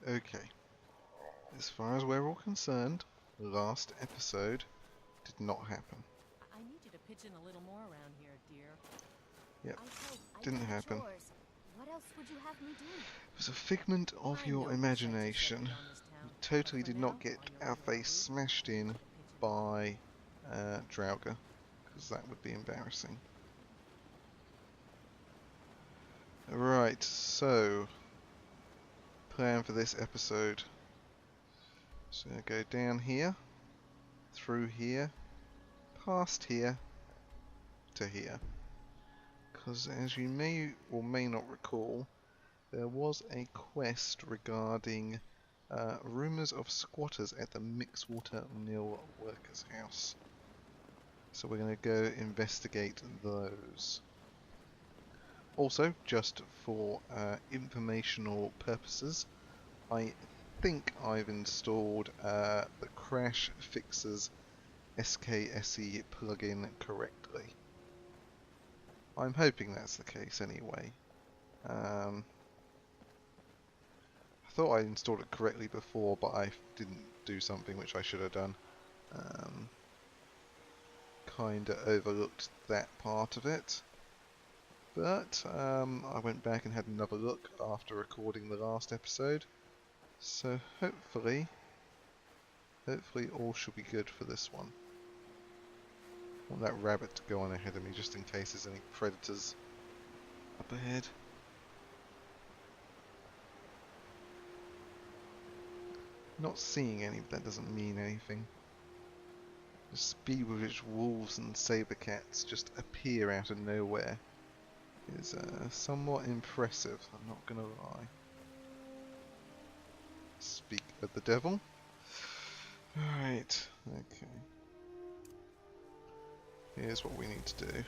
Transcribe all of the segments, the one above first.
Okay, as far as we're all concerned, last episode did not happen. I need you to pitch in a little more around here, dear. Yep, I didn't do the happen. chores. What else would you have me do? It was a figment of I your know you said you set imagination. me on this town, We totally but for did now, not get while you're our under our face roof, smashed I need in you to pitch in. by Draugr, because that would be embarrassing. Right, so plan for this episode. So go down here, through here, past here, to here. Because as you may or may not recall, there was a quest regarding rumours of squatters at the Mixwater Mill Workers' House. So we're going to go investigate those. Also, just for informational purposes, I think I've installed the Crash Fixers SKSE plugin correctly. I'm hoping that's the case anyway. I thought I installed it correctly before, but I didn't do something which I should have done. Kinda overlooked that part of it. But I went back and had another look after recording the last episode. So hopefully all should be good for this one. I want that rabbit to go on ahead of me just in case there's any predators up ahead. Not seeing any, but that doesn't mean anything. The speed with which wolves and saber cats just appear out of nowhere is somewhat impressive, I'm not gonna lie. Speak of the devil. Alright, okay. Here's what we need to do.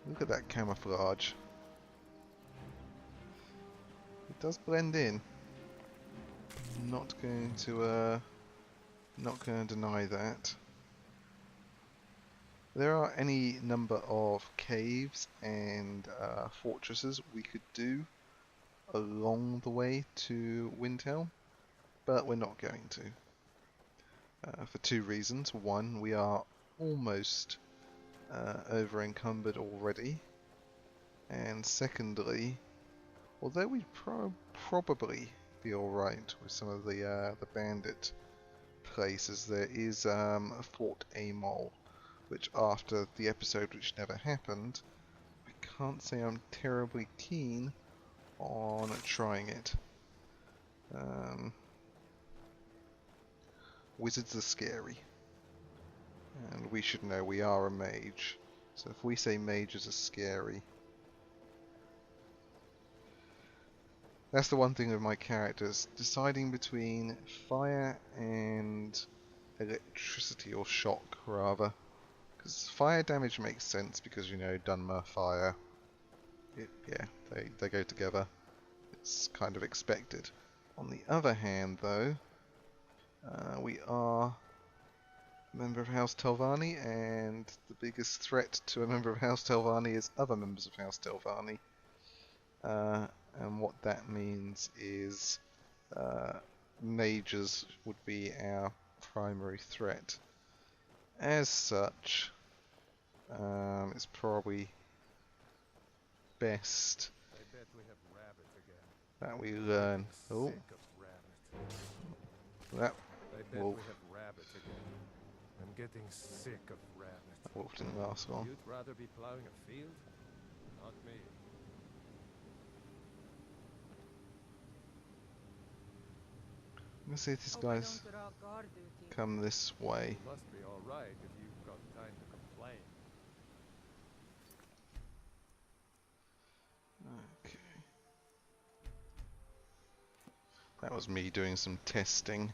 Look at that camouflage. It does blend in. Not going to deny that. There are any number of caves and fortresses we could do along the way to Windhelm, but we're not going to. For two reasons. One, we are almost over encumbered already, and secondly, although we'd probably be alright with some of the bandit places, there is Fort Amol, which after the episode which never happened, I can't say I'm terribly keen on trying it. Wizards are scary, and we should know we are a mage, so if we say mages are scary, that's the one thing with my characters, deciding between fire and electricity, or shock rather. Because fire damage makes sense because, you know, Dunmer, fire, yeah, they go together. It's kind of expected. On the other hand, though, we are a member of House Telvanni, and the biggest threat to a member of House Telvanni is other members of House Telvanni. And what that means is mages would be our primary threat. As such, it's probably best that we learn. Oh, that wolf. I'm getting sick of rabbit. That wolf didn't last long. You'd rather be plowing a field? Not me. Let's see if this guy's come this way. You must be alright if you've got time to complain. Okay. That was me doing some testing.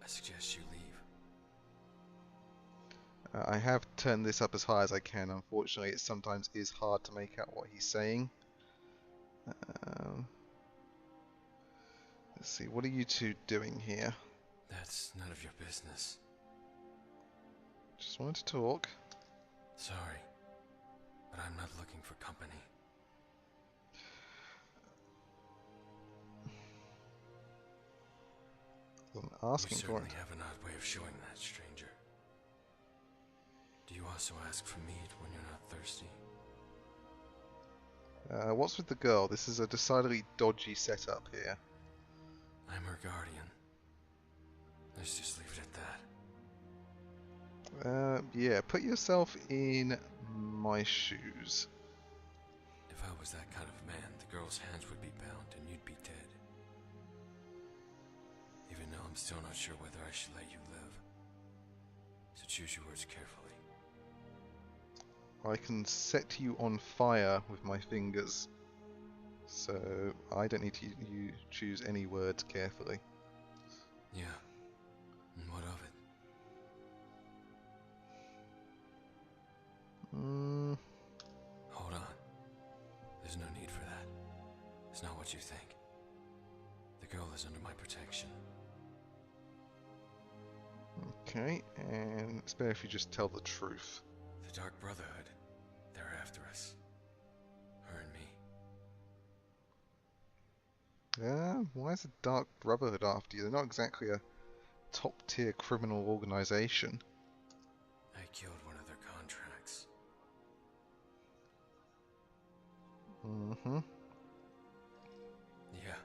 I suggest you leave. I have turned this up as high as I can. Unfortunately, it sometimes is hard to make out what he's saying. Let's see, what are you two doing here? That's none of your business. Just wanted to talk. Sorry, but I'm not looking for company. Wasn't You asking for certainly it. have an odd way of showing that, stranger. Do you also ask for meat when you're not thirsty? What's with the girl? This is a decidedly dodgy setup here. I'm her guardian. Let's just leave it at that. Yeah, put yourself in my shoes. If I was that kind of man, the girl's hands would be bound and you'd be dead. Even though I'm still not sure whether I should let you live. So choose your words carefully. I can set you on fire with my fingers. So I don't need to you choose any words carefully. Yeah. And what of it? Hold on. There's no need for that. It's not what you think. The girl is under my protection. Okay, and it's better if you just tell the truth. The Dark Brotherhood. They're after us. Her and me. Why is the Dark Brotherhood after you? They're not exactly a top-tier criminal organization. I killed one of their contracts. Mm-hmm. Yeah.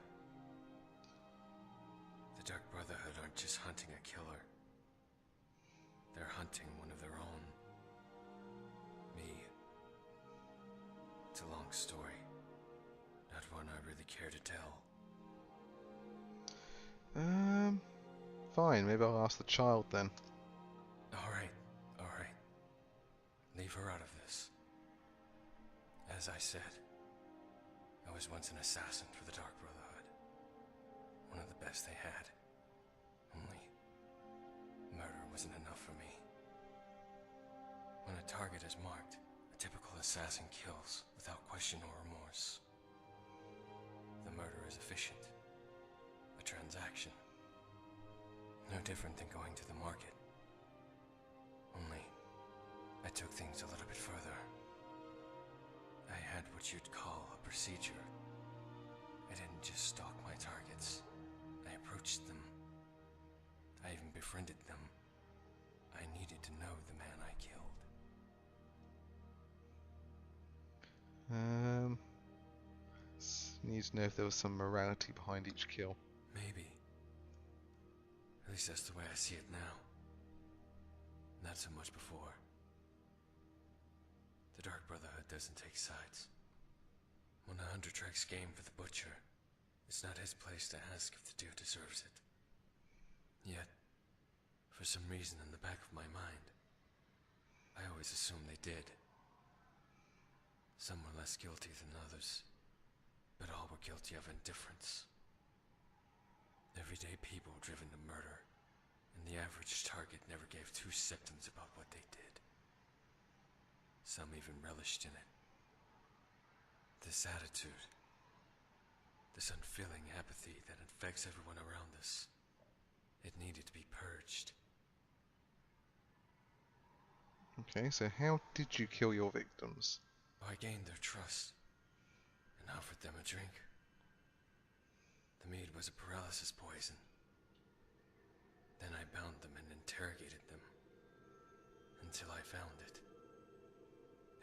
The Dark Brotherhood aren't just hunting a killer. They're hunting one of their own. Me. It's a long story. Not one I really care to tell. Fine, maybe I'll ask the child then. Alright, alright. Leave her out of this. As I said, I was once an assassin for the Dark Brotherhood. One of the best they had. Only, murder wasn't enough for me. When a target is marked, a typical assassin kills without question or remorse. The murder is efficient. A transaction. No different than going to the market. Only, I took things a little bit further. I had what you'd call a procedure. I didn't just stalk my targets. I approached them. I even befriended them. I needed to know the man I killed. Need to know if there was some morality behind each kill. Maybe. At least that's the way I see it now. Not so much before. The Dark Brotherhood doesn't take sides. When a hunter tracks game for the butcher, it's not his place to ask if the deer deserves it. Yet, for some reason in the back of my mind, I always assumed they did. Some were less guilty than others, but all were guilty of indifference. Everyday people driven to murder, and the average target never gave two symptoms about what they did. Some even relished in it. This attitude, this unfeeling apathy that infects everyone around us, it needed to be purged. Okay, so how did you kill your victims? I gained their trust and offered them a drink. The mead was a paralysis poison. Then I bound them and interrogated them until I found it.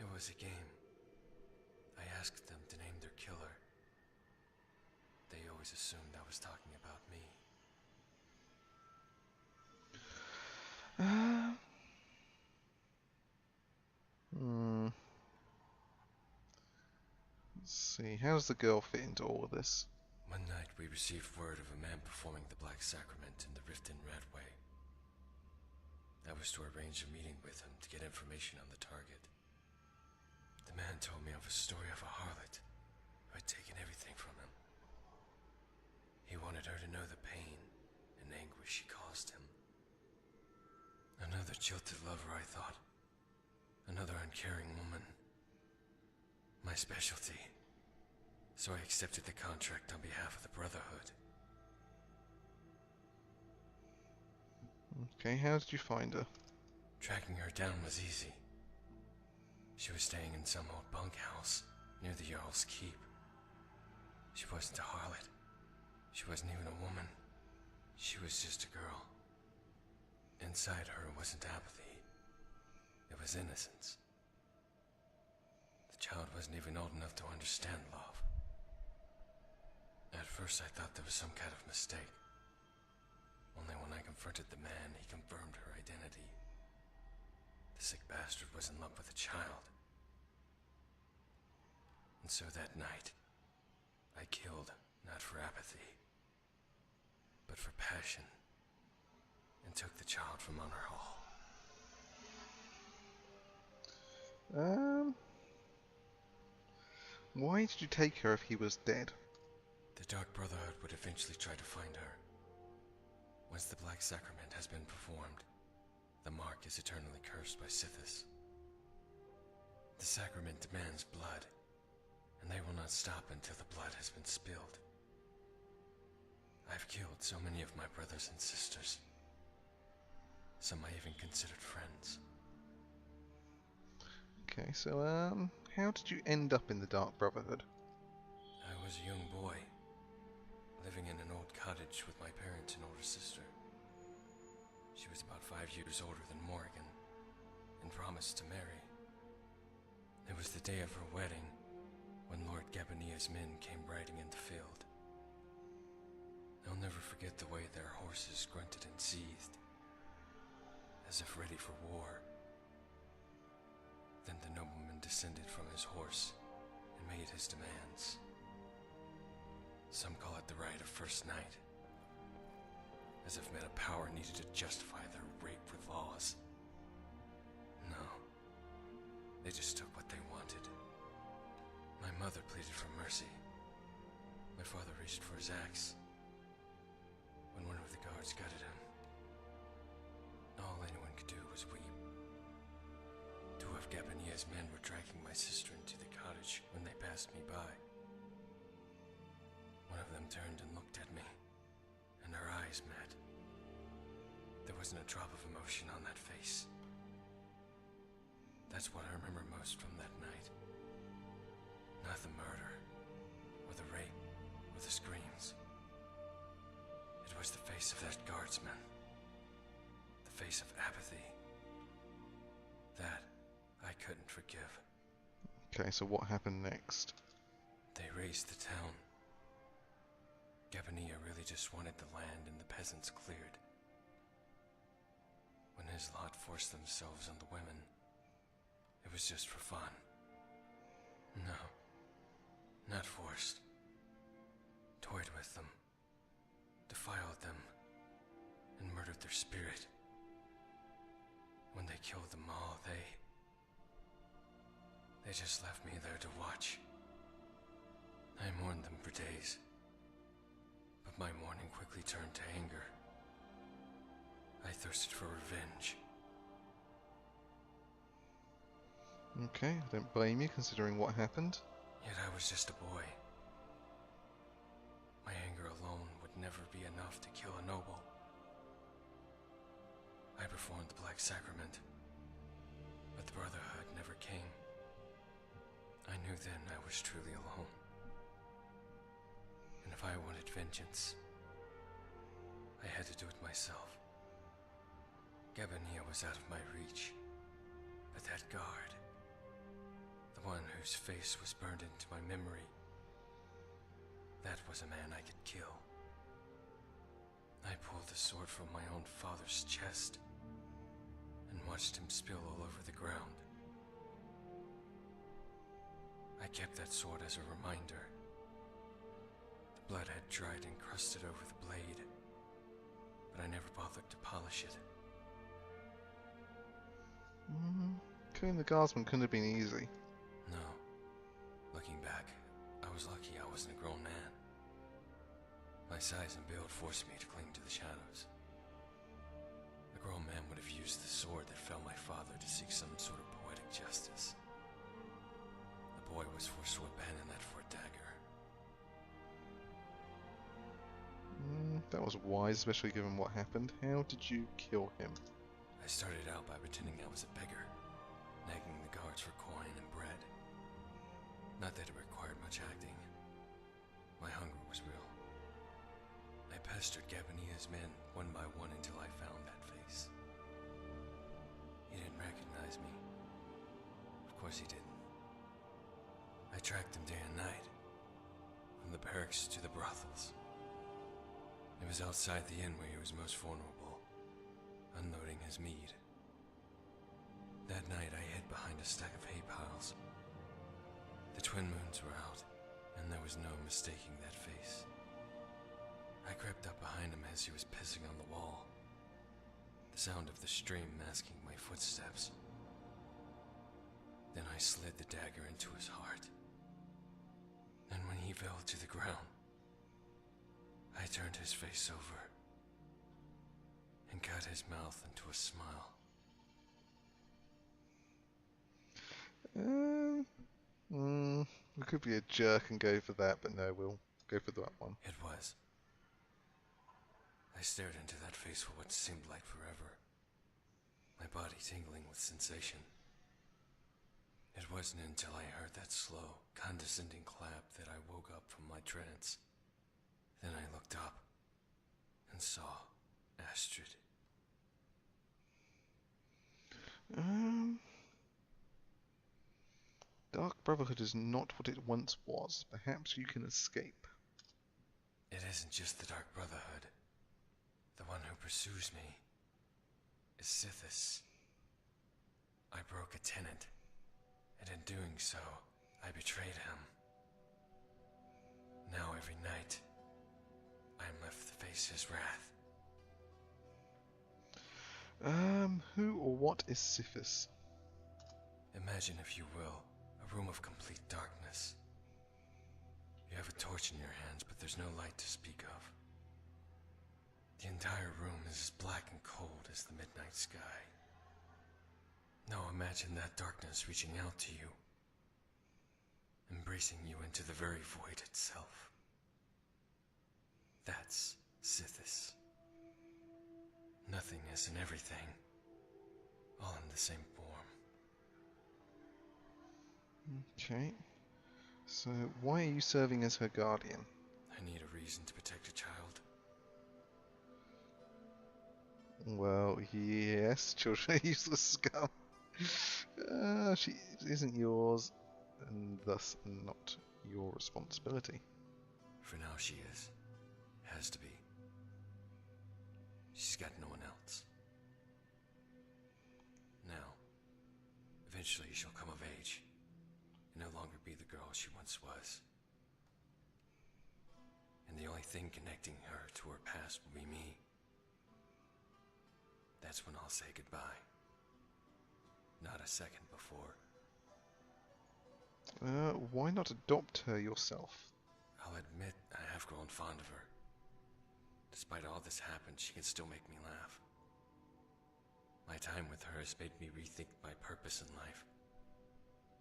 It was a game. I asked them to name their killer. They always assumed I was talking about me. Let's see, how does the girl fit into all of this? One night we received word of a man performing the Black Sacrament in the Rift in Radway. I was to arrange a meeting with him to get information on the target. The man told me of a story of a harlot who had taken everything from him. He wanted her to know the pain and anguish she caused him. jilted lover, I thought. Another uncaring woman. My specialty. So I accepted the contract on behalf of the Brotherhood. Okay, how did you find her? Tracking her down was easy. She was staying in some old bunkhouse near the Jarl's Keep. She wasn't a harlot. She wasn't even a woman. She was just a girl. Inside her wasn't apathy. It was innocence. The child wasn't even old enough to understand love. At first I thought there was some kind of mistake. Only when I confronted the man, he confirmed her identity. The sick bastard was in love with a child. And so that night, I killed, not for apathy, but for passion, and took the child from Honor Hall. Why did you take her if he was dead? The Dark Brotherhood would eventually try to find her. Once the Black Sacrament has been performed, the mark is eternally cursed by Sithis. The sacrament demands blood, and they will not stop until the blood has been spilled. I've killed so many of my brothers and sisters. Some I even considered friends. Okay, so, how did you end up in the Dark Brotherhood? I was a young boy, living in an old cottage with my parents and older sister. She was about 5 years older than Morrigan, and promised to marry. It was the day of her wedding, when Lord Gabania's men came riding in the field. I'll never forget the way their horses grunted and seethed, as if ready for war. Then the nobleman descended from his horse and made his demands. Some call it the right of first night, as if men of power needed to justify their rape with laws. No, they just took what they wanted. My mother pleaded for mercy. My father reached for his axe when one of the guards gutted him. All anyone could do was weep. Two of Gabania's men were dragging my sister into the cottage when they passed me by. One of them turned and looked at me, and our eyes met. There wasn't a drop of emotion on that face. That's what I remember most from that night. Not the murder, or the rape, or the screams. It was the face of that guardsman. The face of apathy. That I couldn't forgive. Okay, so what happened next? They razed the town. Gabania really just wanted the land and the peasants cleared. When his lot forced themselves on the women, it was just for fun. No, not forced. Toyed with them, defiled them, and murdered their spirit. When they killed them all, they just left me there to watch. I mourned them for days, but my mourning quickly turned to anger. I thirsted for revenge. Okay, I don't blame you considering what happened. Yet I was just a boy. My anger alone would never be enough to kill a noble. I performed the Black Sacrament, but the Brotherhood never came. I knew then I was truly alone. And if I wanted vengeance, I had to do it myself. Gabania was out of my reach, but that guard, the one whose face was burned into my memory, that was a man I could kill. I pulled the sword from my own father's chest and watched him spill all over the ground. I kept that sword as a reminder. The blood had dried and crusted over the blade, but I never bothered to polish it. Killing the guardsman couldn't have been easy. No. Looking back, I was lucky I wasn't a grown man. My size and build forced me to cling to the shadows. grown man would have used the sword that fell my father to seek some sort of poetic justice. The boy was forced to abandon that for a dagger. That was wise, especially given what happened. How did you kill him? I started out by pretending I was a beggar, nagging the guards for coin and bread. Not that it required much acting. My hunger was real. I pestered Gabonia's men one by one until I found that face. He didn't recognize me. Of course he didn't. I tracked him day and night, from the barracks to the brothels. It was outside the inn where he was most vulnerable, unloading his mead. That night I hid behind a stack of hay piles. The twin moons were out, and there was no mistaking that face. I crept up behind him as he was pissing on the wall, the sound of the stream masking my footsteps. Then I slid the dagger into his heart. And when he fell to the ground, I turned his face over and cut his mouth into a smile. We could be a jerk and go for that, but no, we'll go for that one. It was. I stared into that face for what seemed like forever, my body tingling with sensation. It wasn't until I heard that slow, condescending clap that I woke up from my trance. Then I looked up and saw Astrid. Dark Brotherhood is not what it once was. Perhaps you can escape. It isn't just the Dark Brotherhood. The one who pursues me is Sithis. I broke a tenet, and in doing so, I betrayed him. Now every night, I am left to face his wrath. Who or what is Sithis? Imagine, if you will, a room of complete darkness. You have a torch in your hands, but there's no light to speak of. The entire room is as black and cold as the midnight sky. Now imagine that darkness reaching out to you, embracing you into the very void itself. That's Sithis. Nothingness and everything, all in the same form. Okay. So, why are you serving as her guardian? I need a reason to protect a child. Well, yes, children are useless scum. She isn't yours, and thus not your responsibility. For now she is. Has to be. She's got no one else. Now, eventually she'll come of age, and no longer be the girl she once was. And the only thing connecting her to her past will be me. That's when I'll say goodbye. Not a second before. Why not adopt her yourself? I'll admit I have grown fond of her. Despite all this happened, she can still make me laugh. My time with her has made me rethink my purpose in life.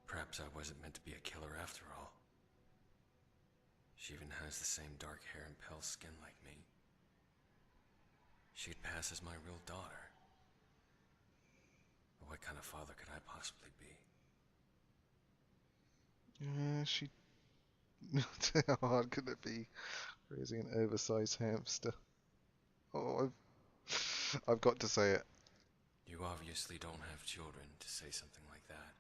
Perhaps I wasn't meant to be a killer after all. She even has the same dark hair and pale skin like me. She'd pass as my real daughter. But what kind of father could I possibly be? How hard could it be raising an oversized hamster? Oh, I've got to say it. You obviously don't have children to say something like that.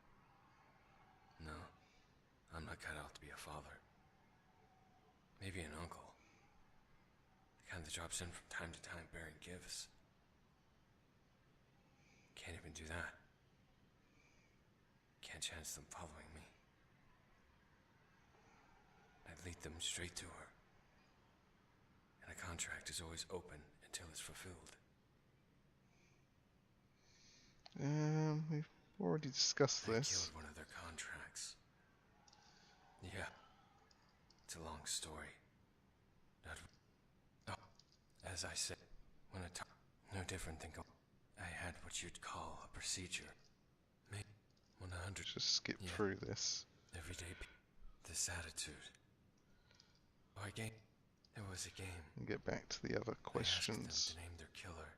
No, I'm not cut out to be a father. Maybe an uncle. The kind that drops in from time to time bearing gifts. Can't even do that. Can't chance them following me. I'd lead them straight to her. And a contract is always open until it's fulfilled. We've already discussed I this. killed one of their contracts. Yeah. It's a long story. Not... Oh, as I said, when no different than I had what you'd call a procedure. Maybe 100 Just skip Yeah. through this. everyday this attitude. Oh, it was a game. And get back to the other I asked questions. them to name their killer.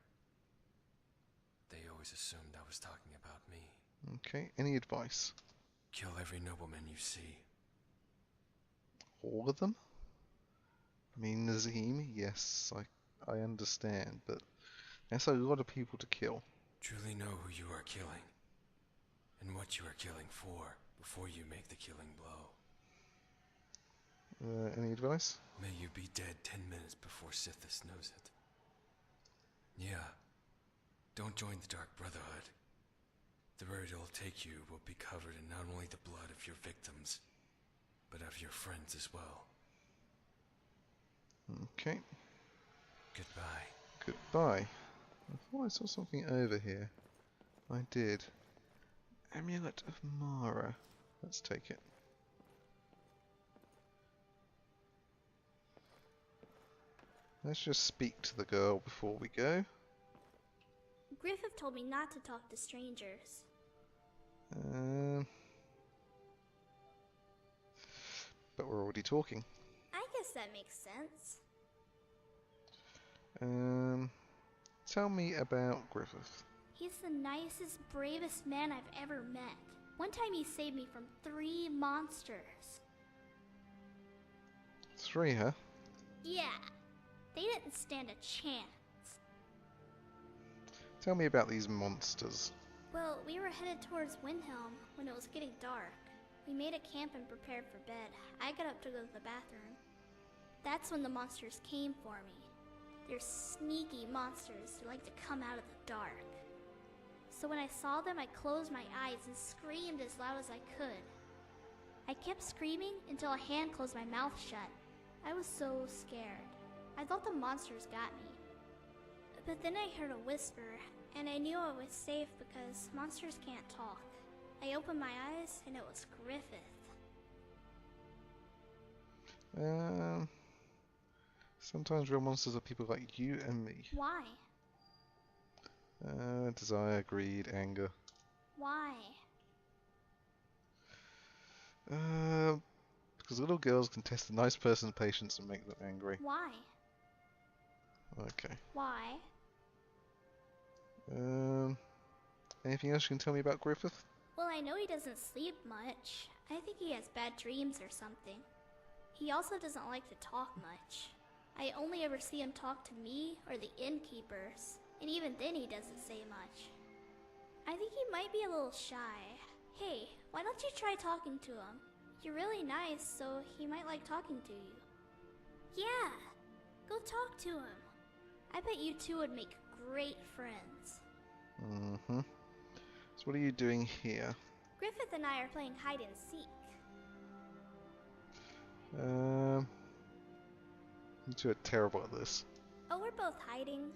They always assumed I was talking about me. Okay, any advice? Kill every nobleman you see. All of them? I mean, Nazim, yes, I understand, but that's a lot of people to kill. Truly know who you are killing. And what you are killing for before you make the killing blow. Any advice? May you be dead 10 minutes before Sithis knows it. Yeah. Don't join the Dark Brotherhood. The road it'll take you will be covered in not only the blood of your victims, but of your friends as well. Okay, Goodbye. goodbye. I thought I saw something over here. I did. Amulet of Mara. Let's take it. Let's just speak to the girl before we go. Griffith told me not to talk to strangers. But we're already talking. I guess that makes sense. Tell me about Griffith. He's the nicest, bravest man I've ever met. One time he saved me from 3 monsters. 3, huh? Yeah, they didn't stand a chance. Tell me about these monsters. Well, we were headed towards Windhelm when it was getting dark. We made a camp and prepared for bed. I got up to go to the bathroom. That's when the monsters came for me. They're sneaky monsters who like to come out of the dark. So when I saw them, I closed my eyes and screamed as loud as I could. I kept screaming until a hand closed my mouth shut. I was so scared. I thought the monsters got me. But then I heard a whisper, and I knew I was safe because monsters can't talk. I opened my eyes, and it was Griffith. Sometimes real monsters are people like you and me. Why? Desire, greed, anger. Why? Because little girls can test a nice person's patience and make them angry. Why? Okay. Why? Anything else you can tell me about Griffith? Well, I know he doesn't sleep much. I think he has bad dreams or something. He also doesn't like to talk much. I only ever see him talk to me or the innkeepers, and even then he doesn't say much. I think he might be a little shy. Hey, why don't you try talking to him? You're really nice, so he might like talking to you. Yeah, go talk to him. I bet you two would make great friends. Mm-hmm. So what are you doing here? Griffith and I are playing hide and seek. You two are terrible at this. Oh, we're both hiding.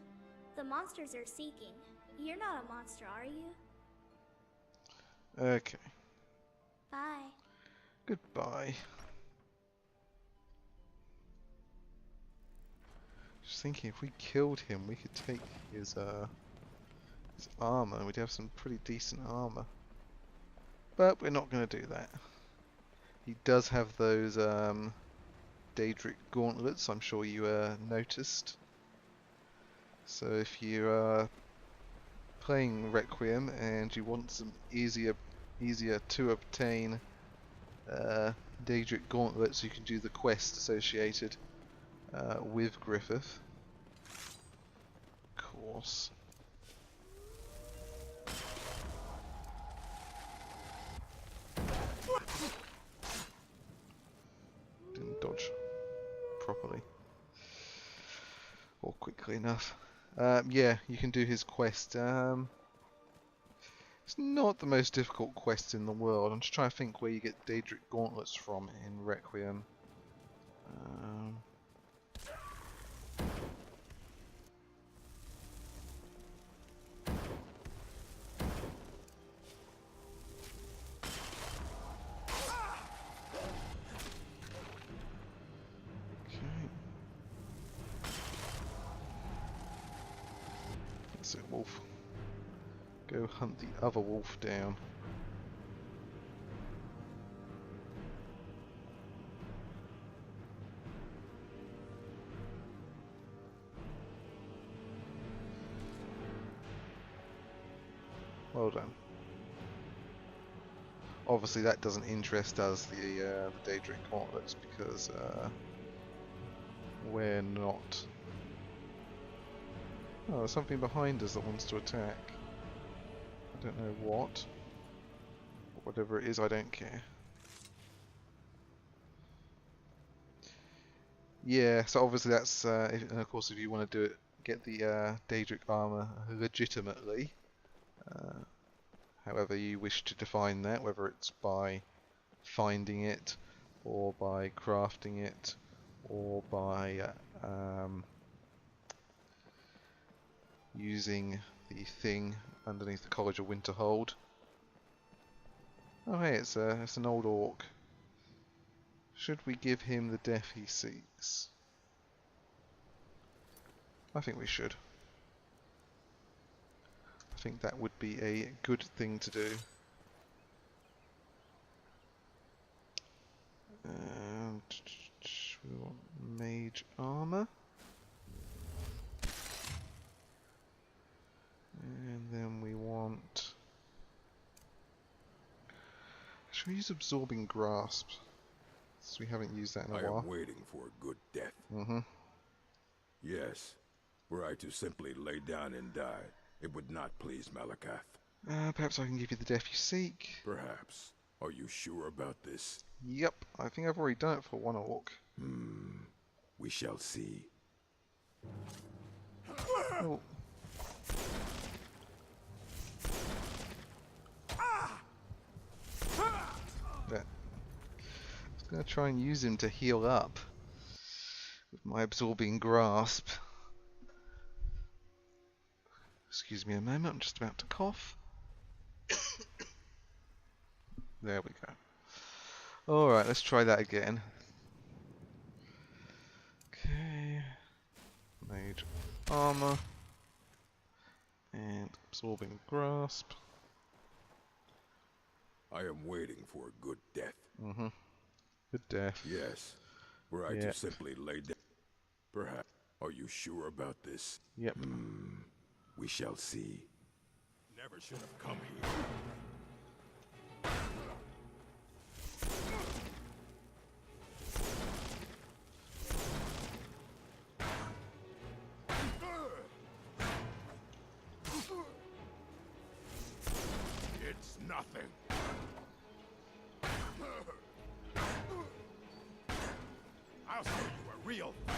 The monsters are seeking. You're not a monster, are you? Okay. Bye. Goodbye. Just thinking, if we killed him, we could take his armor. We'd have some pretty decent armor. But we're not going to do that. He does have those Daedric gauntlets, I'm sure you noticed. So if you are playing Requiem and you want some easier to obtain Daedric gauntlets, you can do the quest associated with Griffith. Of course. Didn't dodge properly or quickly enough. Yeah, you can do his quest. It's not the most difficult quest in the world. I'm just trying to think where you get Daedric gauntlets from in Requiem. That's it, wolf. go hunt the other wolf down. Well done. Obviously that doesn't interest us, the Daedric gauntlets, because we're not... Oh, there's something behind us that wants to attack. I don't know what. But whatever it is, I don't care. Yeah, so obviously that's, and of course if you want to do it, get the Daedric armor legitimately, however you wish to define that, whether it's by finding it, or by crafting it, or by using the thing underneath the College of Winterhold. Oh hey, it's an old orc. Should we give him the death he seeks? I think we should. I think that would be a good thing to do. And we want mage armor. And then we want... Should we use absorbing grasp? Since we haven't used that in a I while. am waiting for a good death. Mm-hmm. Yes. Were I to simply lay down and die, it would not please Malakath. Perhaps I can give you the death you seek. Perhaps. Are you sure about this? Yep, I think I've already done it for one orc. We shall see. Oh. There. I was going to try and use him to heal up with my absorbing grasp. Excuse me a moment, I'm just about to cough. There we go. Alright, let's try that again. Okay. Mage armor. And absorbing grasp. I am waiting for a good death. Mm-hmm. Good death. Yes. Were I Yep. to simply lay down. Perhaps. Are you sure about this? Yep. We shall see. Never should have come here. It's nothing. I'll show you a real fight.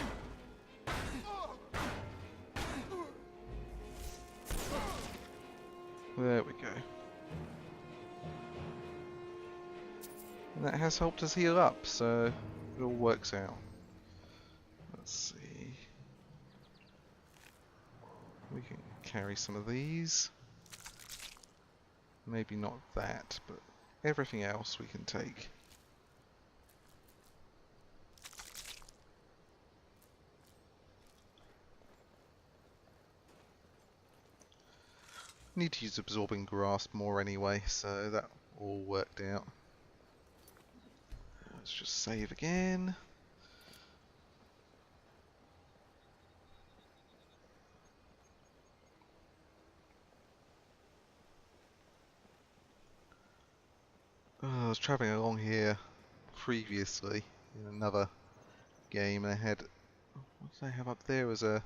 There we go. And that has helped us heal up, so it all works out. Let's see. We can carry some of these. Maybe not that, but everything else we can take. Need to use absorbing grasp more anyway, so that all worked out. Let's just save again. I was travelling along here previously in another game, and I had, what did I have up there? Was a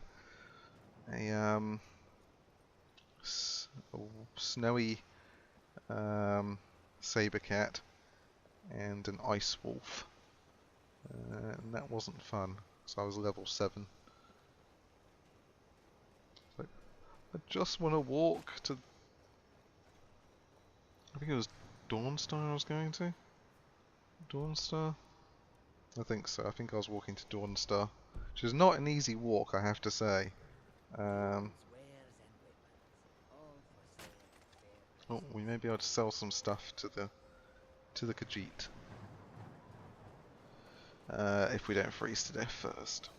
snowy saber cat and an ice wolf, and that wasn't fun. So I was level 7. So I just want to walk to. I think it was Dawnstar I was going to. Dawnstar? I think so. I think I was walking to Dawnstar, which is not an easy walk, I have to say. Oh, we may be able to sell some stuff to the Khajiit. If we don't freeze to death first.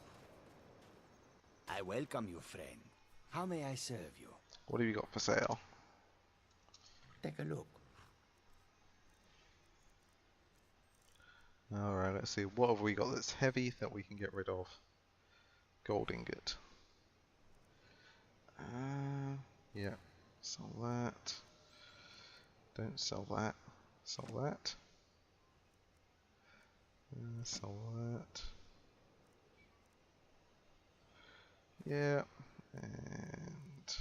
I welcome you, friend. How may I serve you? What have you got for sale? Take a look. Alright, let's see. What have we got that's heavy that we can get rid of? Gold ingot. Yeah. Sell that. Don't sell that. Sell that. Sell that. Yeah. And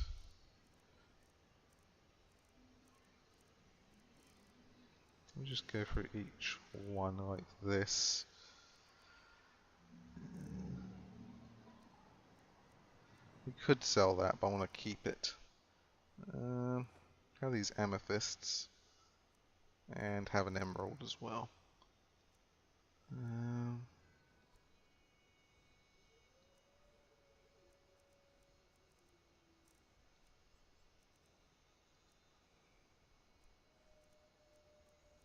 we'll just go through each one like this. We could sell that, but I want to keep it. Have these amethysts and have an emerald as well.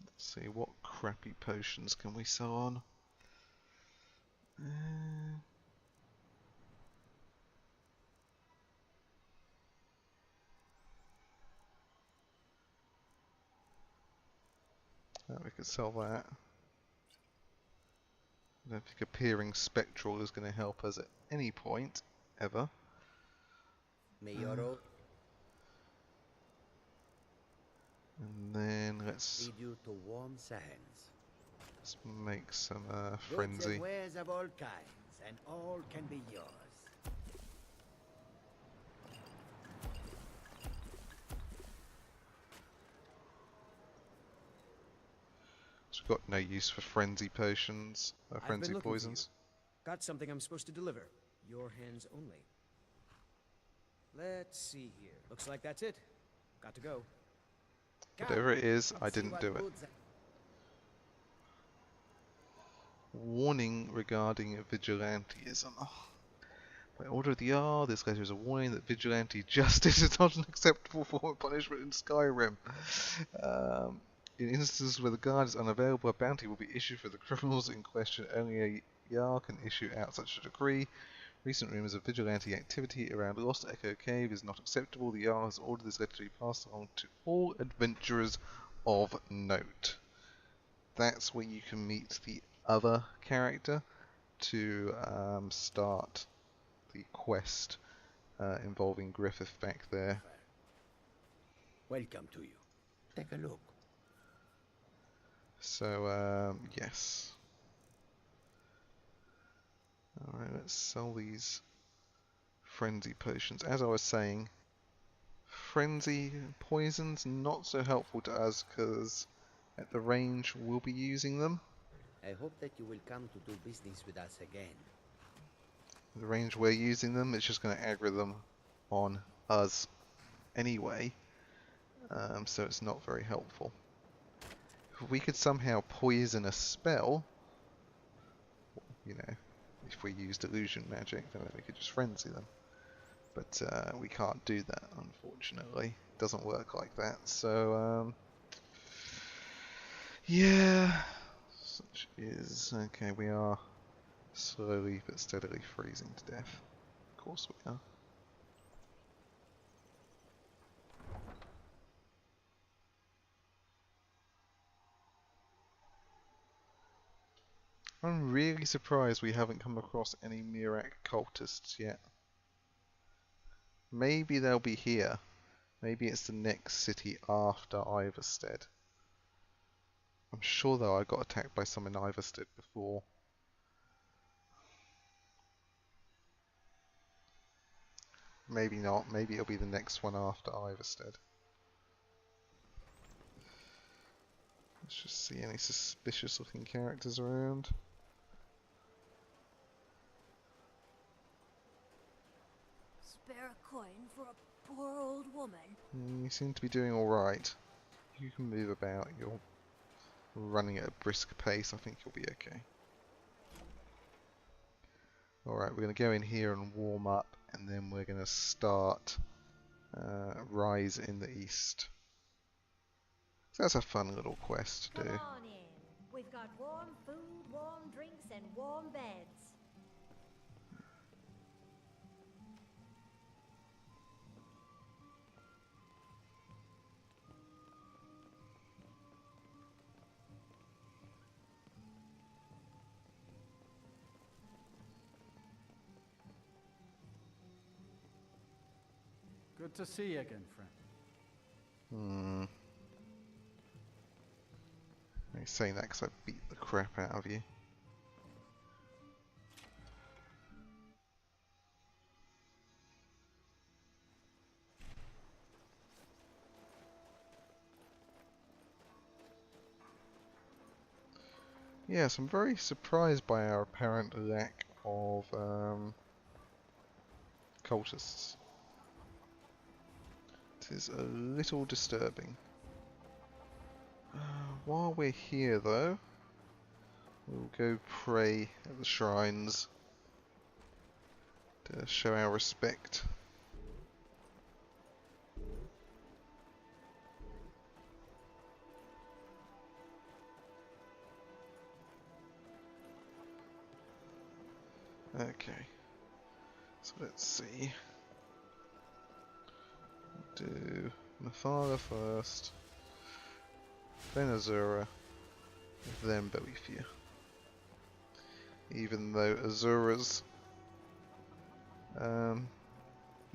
Let's see, what crappy potions can we sell on? We could sell that. I don't think appearing spectral is going to help us at any point, ever. Mayoro, And then let's lead you to warm sands. make some Goods frenzy. and wares of all kinds, and all can be yours. We've got no use for frenzy potions, I've frenzy been looking for poisons. you. Got something I'm supposed to deliver. Your hands only. Let's see here. Looks like that's it. Got to go. Whatever it is, I See didn't what do it. goods- Warning regarding vigilantism. By order of the Jarl, this letter is a warning that vigilante justice is not an acceptable form of punishment in Skyrim. In instances where the guard is unavailable, a bounty will be issued for the criminals in question. Only a Jarl can issue out such a decree. Recent rumours of vigilante activity around Lost Echo Cave is not acceptable. The Jarl has ordered this letter to be passed along to all adventurers of note. That's where you can meet the other character to start the quest involving Griffith back there. Welcome to you. Take a look. So, yes. Alright, let's sell these frenzy potions. As I was saying, frenzy poisons not so helpful to us because at the range we'll be using them. I hope that you will come to do business with us again. The range we're using them, it's just going to aggro them on us anyway, so it's not very helpful. If we could somehow poison a spell, you know, if we used illusion magic, then we could just frenzy them. But we can't do that, unfortunately. It doesn't work like that. So, yeah, such is okay. We are slowly but steadily freezing to death. Of course we are. I'm really surprised we haven't come across any Mirak cultists yet. Maybe they'll be here. Maybe it's the next city after Iverstead. I'm sure though I got attacked by some in Iverstead before. Maybe not. Maybe it'll be the next one after Iverstead. Let's just see any suspicious looking characters around. Spare a coin for a poor old woman. You seem to be doing alright. You can move about. You're running at a brisk pace. I think you'll be okay. Alright, we're going to go in here and warm up, and then we're going to start Rise in the East. So that's a fun little quest to do. Come on in. We've got warm food, warm drinks, and warm beds. Good to see you again, friend. I'm saying that because I beat the crap out of you. Yes, I'm very surprised by our apparent lack of cultists. It is a little disturbing. While we're here though, we'll go pray at the shrines to show our respect. Okay, so let's see. Do Mafara first, then Azura, then Boethia. Even though Azura's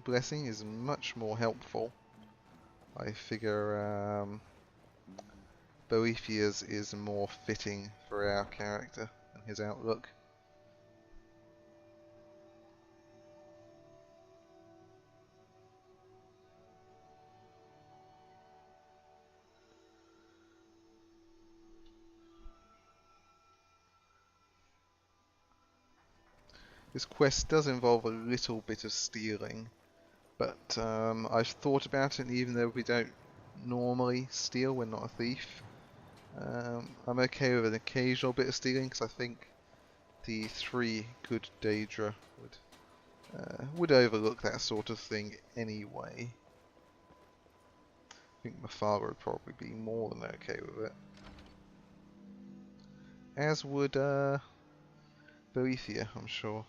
blessing is much more helpful, I figure Boethia's is more fitting for our character and his outlook. This quest does involve a little bit of stealing, but I've thought about it, and even though we don't normally steal, we're not a thief, I'm okay with an occasional bit of stealing, because I think the 3 good Daedra would overlook that sort of thing anyway. I think Mafara would probably be more than okay with it. As would Boethia, I'm sure.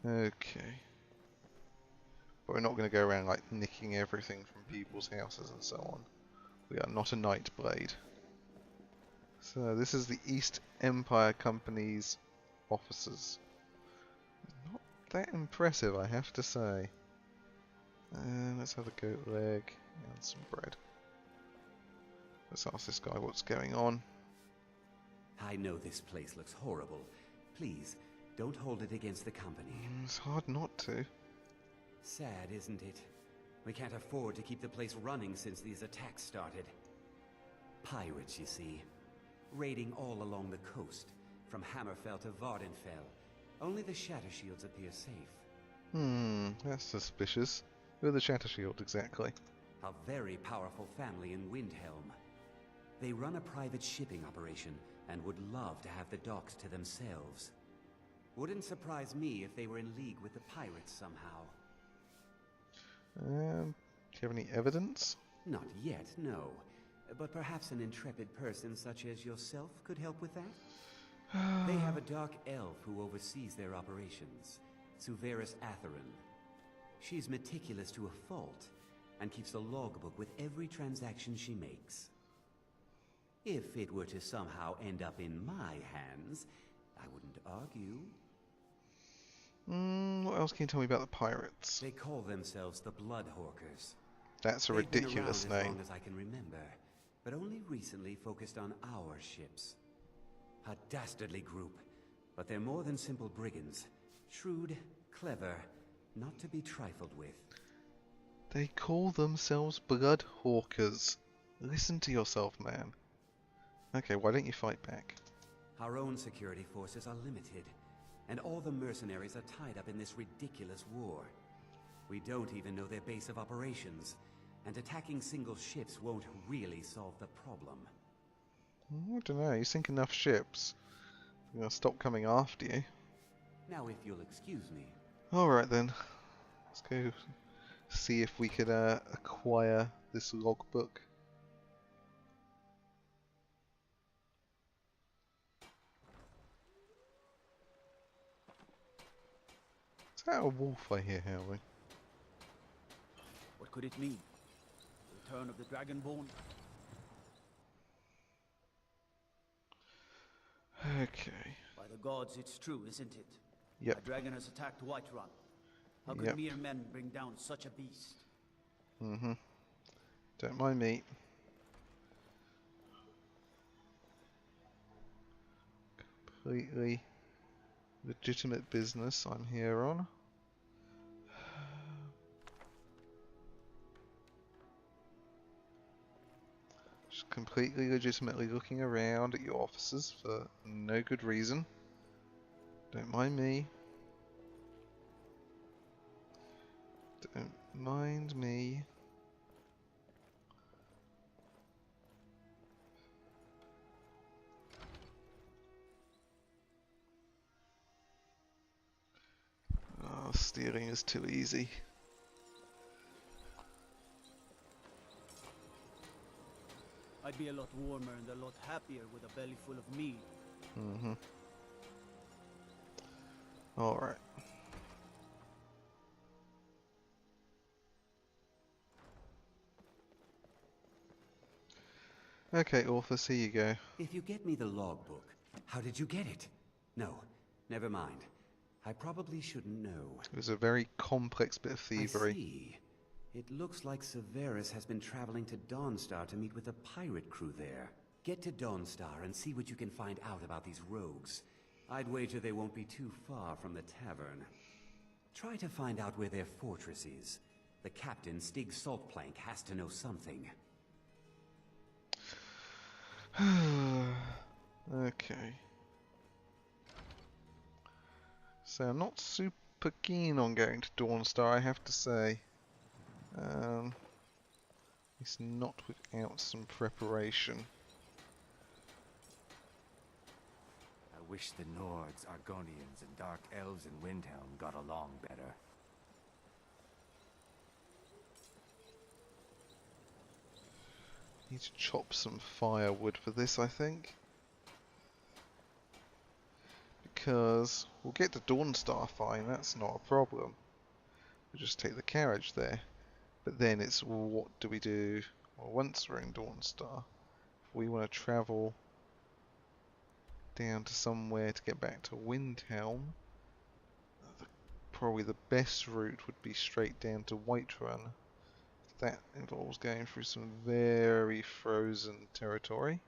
Okay. But we're not going to go around like nicking everything from people's houses and so on. We are not a Night Blade. So this is the East Empire Company's officers. Not that impressive, I have to say. Let's have a goat leg and some bread. Let's ask this guy what's going on. I know this place looks horrible. Please, don't hold it against the company. It's hard not to. Sad, isn't it? We can't afford to keep the place running since these attacks started. Pirates, you see. Raiding all along the coast, from Hammerfell to Vardenfell. Only the Shattershields appear safe. That's suspicious. Who are the Shattershield exactly? A very powerful family in Windhelm. They run a private shipping operation and would love to have the docks to themselves. Wouldn't surprise me if they were in league with the pirates somehow. Do you have any evidence? Not yet, no. But perhaps an intrepid person such as yourself could help with that? They have a dark elf who oversees their operations, Suveris Atherin. She's meticulous to a fault, and keeps a logbook with every transaction she makes. If it were to somehow end up in my hands, I wouldn't argue. What else can you tell me about the pirates? They call themselves the Bloodhawkers. That's a They've been ridiculous around as name. long as I can remember, but only recently focused on our ships. A dastardly group, but they're more than simple brigands. Shrewd, clever, not to be trifled with. They call themselves Bloodhawkers. Listen to yourself, man. Okay, why don't you fight back? Our own security forces are limited, and all the mercenaries are tied up in this ridiculous war. We don't even know their base of operations, and attacking single ships won't really solve the problem. I don't know, you sink enough ships, they're gonna stop coming after you. Now, if you'll excuse me. Alright then, let's go see if we could acquire this logbook. Is that a wolf I hear howling? What could it mean? The return of the Dragonborn? Okay. By the gods, it's true, isn't it? Yep. A dragon has attacked Whiterun. How could mere men bring down such a beast? Mm-hmm. Don't mind me. Completely legitimate business I'm here on. Just completely legitimately looking around at your officers for no good reason. Don't mind me. Don't mind me. Oh, stealing is too easy. I'd be a lot warmer and a lot happier with a belly full of mead. Mm-hmm. Alright. Okay, Orphus, here you go. If you get me the logbook, how did you get it? No, never mind. I probably shouldn't know. It was a very complex bit of thievery. I see. It looks like Severus has been traveling to Dawnstar to meet with a pirate crew there. Get to Dawnstar and see what you can find out about these rogues. I'd wager they won't be too far from the tavern. Try to find out where their fortress is. The captain, Stig Saltplank, has to know something. Okay. So I'm not super keen on going to Dawnstar, I have to say. It's not without some preparation. I wish the Nords, Argonians, and Dark Elves in Windhelm got along better. Need to chop some firewood for this, I think. Because we'll get to Dawnstar fine, that's not a problem. We'll just take the carriage there. But then it's what do we do well, once we're in Dawnstar? If we want to travel down to somewhere to get back to Windhelm, probably the best route would be straight down to Whiterun. That involves going through some very frozen territory.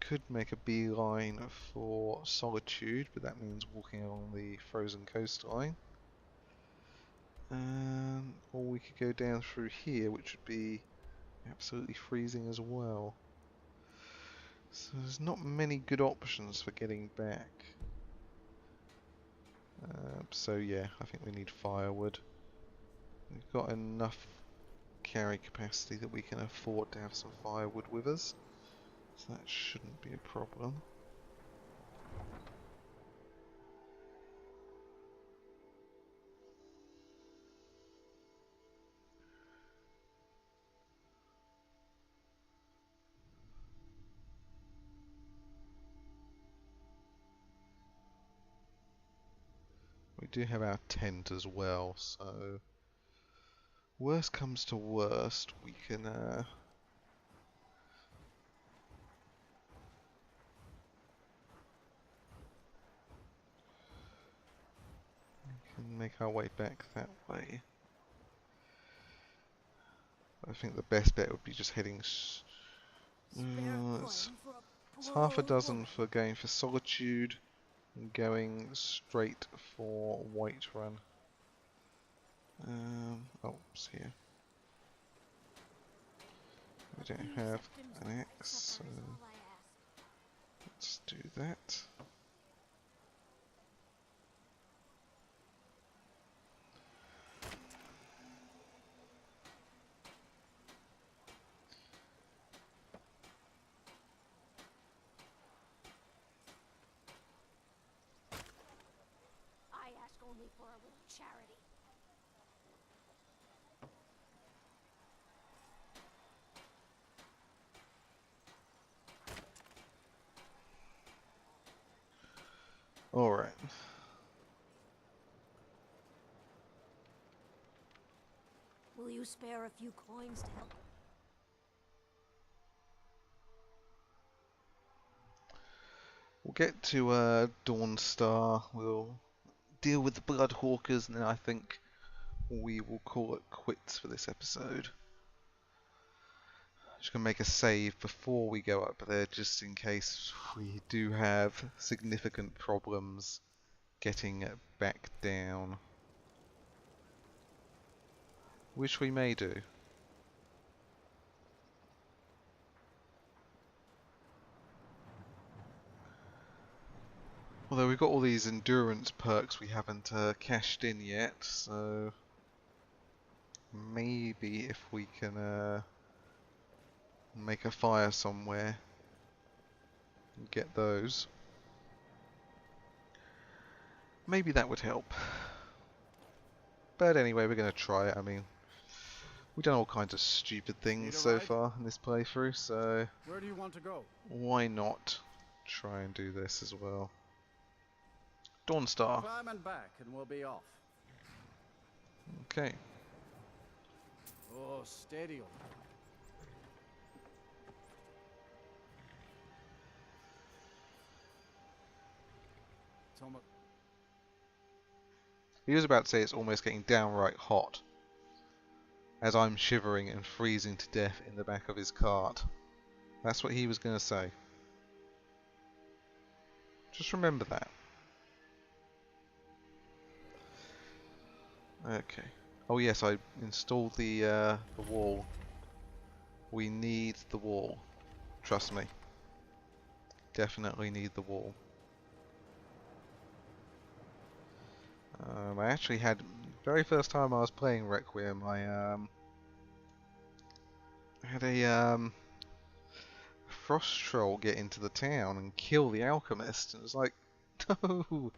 Could make a beeline for Solitude, but that means walking along the frozen coastline. Or we could go down through here, which would be absolutely freezing as well. So there's not many good options for getting back. So yeah, I think we need firewood. We've got enough carry capacity that we can afford to have some firewood with us. So that shouldn't be a problem. We do have our tent as well, so worst comes to worst, we can make our way back that way. I think the best bet would be just heading. It's half a dozen for going for Solitude and going straight for Whiterun. Oh, it's here. We don't have an axe, so let's do that. I ask only for a little charity. Alright. Will you spare a few coins to help? We'll get to Dawnstar, we'll deal with the Bloodhawkers, and then I think we will call it quits for this episode. Just gonna make a save before we go up there, just in case we do have significant problems getting back down, which we may do. Although we've got all these endurance perks we haven't cashed in yet, so maybe if we can make a fire somewhere and get those, maybe that would help. But anyway, we're going to try it. I mean, we've done all kinds of stupid things so far in this playthrough, so Where do you want to go? why not try and do this as well. Dawnstar. Climb and back and we'll be off. Okay. Oh, steady on. He was about to say it's almost getting downright hot, as I'm shivering and freezing to death in the back of his cart. That's what he was going to say. Just remember that. Okay. Oh yes, I installed the wall. We need the wall. Trust me. Definitely need the wall. I actually had, very first time I was playing Requiem, I had a frost troll get into the town and kill the alchemist, and it was like, no,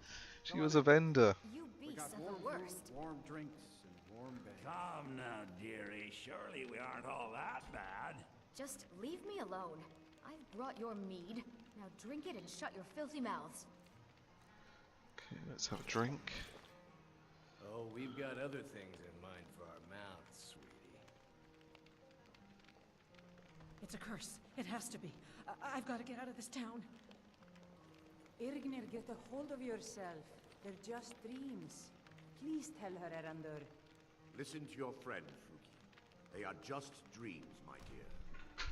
she was a vendor. You beasts are the worst. Warm drinks and warm bed. Come now, dearie. Surely we aren't all that bad. Just leave me alone. I've brought your mead. Now drink it and shut your filthy mouths. Okay, let's have a drink. Oh, we've got other things in mind for our mouths, sweetie. It's a curse. It has to be. I've got to get out of this town. Irgnir, get a hold of yourself. They're just dreams. Please tell her, Erandur. Listen to your friend, Fruki. They are just dreams, my dear.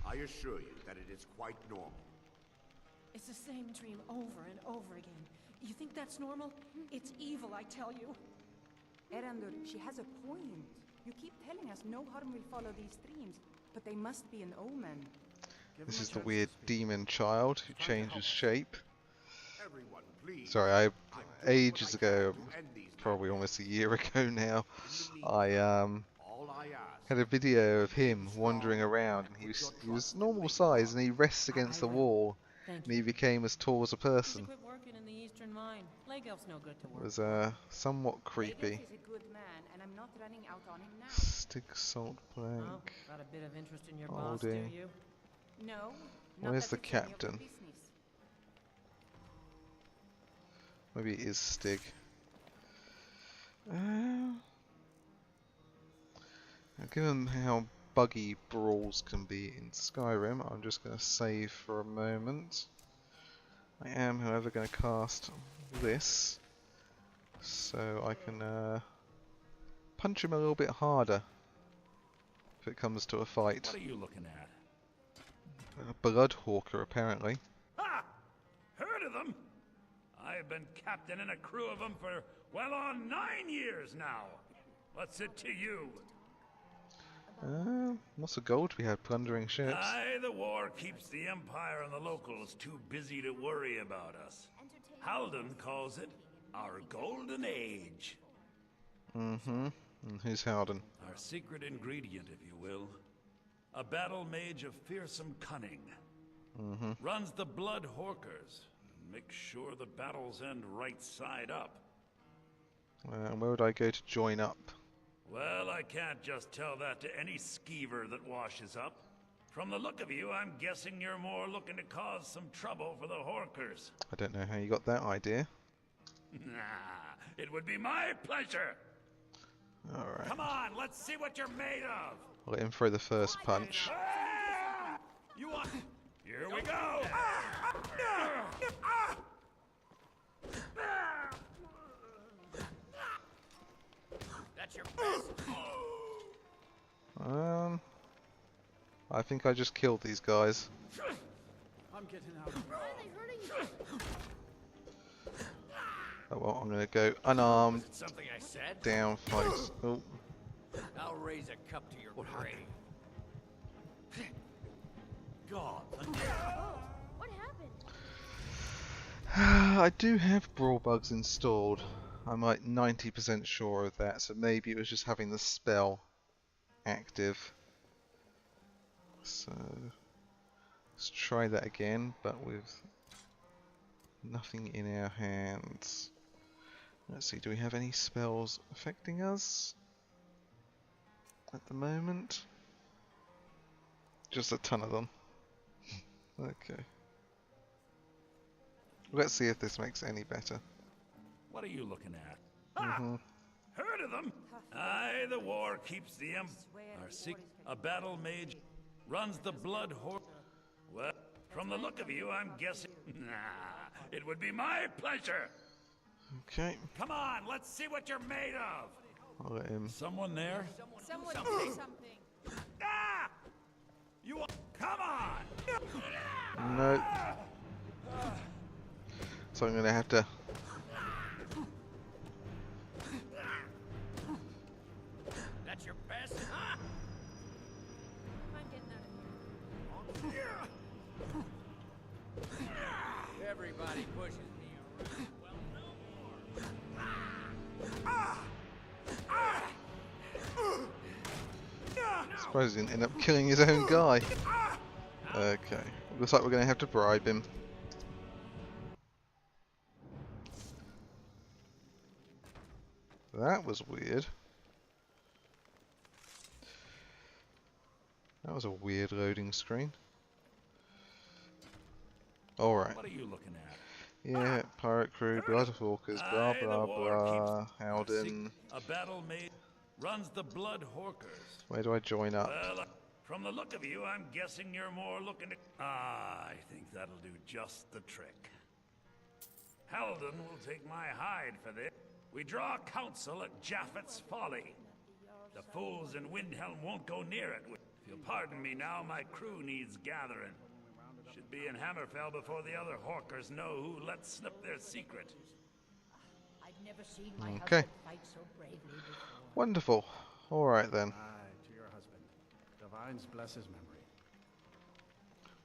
I assure you that it is quite normal. It's the same dream over and over again. You think that's normal? It's evil, I tell you. Erandur, she has a point. You keep telling us no harm will follow these dreams, but they must be an omen. This is the weird demon child who changes shape. Everyone, please. Sorry, ages ago, probably almost a year ago now, I had a video of him wandering around, and he was normal size, and he rests against the wall, and he became as tall as a person. Quit working in the Eastern Mine. Legel's no good to work. It was somewhat creepy. Is a good man, and I'm not running out on him now. Stick salt blank. Oh, got a bit of interest in your boss, do Holding. you? No. Where's the captain? Maybe it is Stig. Given how buggy brawls can be in Skyrim, I'm just going to save for a moment. I am, however, going to cast this, so I can punch him a little bit harder if it comes to a fight. What are you looking at? A Bloodhawker, apparently. Ha! Heard of them? I've been captain in a crew of them for well on 9 years now. What's it to you? Lots of gold we have plundering ships. Aye, the war keeps the Empire and the locals too busy to worry about us. Halden calls it our golden age. Mm-hmm. And who's Howden? Our secret ingredient, if you will. A battle mage of fearsome cunning. Mm-hmm. Runs the Blood Hawkers. Makes sure the battles end right side up. And where would I go to join up? Well, I can't just tell that to any skeever that washes up. From the look of you, I'm guessing you're more looking to cause some trouble for the Hawkers. I don't know how you got that idea. Nah, it would be my pleasure. Alright. Come on, let's see what you're made of. I'll let him throw the first punch. Ah! You want... Here we go! I think I just killed these guys. I'm getting out. Why are they hurting each other? Oh well, I'm gonna go unarmed, Something I said? down, fight. Oh. I'll raise a cup to your grave. God. What happened? I do have brawl bugs installed. I'm like 90% sure of that, so maybe it was just having the spell active. So let's try that again, but with nothing in our hands. Let's see, do we have any spells affecting us at the moment? Just a ton of them. Okay. Let's see if this makes any better. What are you looking at? Mm-hmm. Heard of them? Aye, the war keeps the a battle mage runs the blood horse. Well, from the look of you, I'm guessing. Nah, it would be my pleasure. Okay. Come on, let's see what you're made of. I'll let him. Someone there? Someone do something. Ah! You come on! No. So I'm gonna have to. That's your best, huh? I'm getting out of here. Everybody pushes me around. Well, no more. Suppose he didn't end up killing his own guy. Okay. Looks like we're gonna have to bribe him. That was weird. That was a weird loading screen. Alright. What are you looking at? Yeah, pirate crew, blood hawkers, blah blah blah, Howden. A battle mage runs the blood hawkers. Where do I join up? Well, from the look of you, I'm guessing you're more looking to... I think that'll do just the trick. Halden will take my hide for this. We draw counsel at Japhet's Folly. The fools in Windhelm won't go near it. If you'll pardon me now, my crew needs gathering. Should be in Hammerfell before the other hawkers know who let slip their secret. I've never seen my Okay. husband fight so bravely before. Wonderful. Alright then. Aye, to your husband. Divines bless his memory.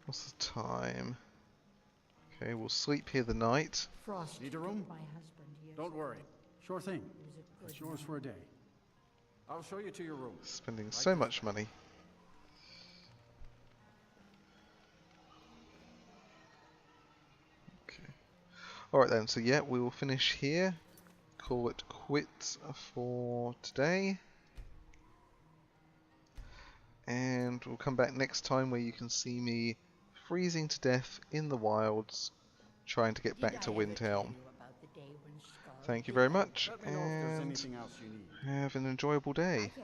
What's the time? Okay, we'll sleep here the night. Frost Need a room? took my husband years Don't worry. ago. Sure thing. He was a good It's yours man. for a day. I'll show you to your room. Spending so much money. Okay. Alright then, so yeah, we will finish here. Call it quits for today. And we'll come back next time where you can see me freezing to death in the wilds, trying to get back to Windhelm. Thank you very much, Let me know if there's and anything else you need. have an enjoyable day.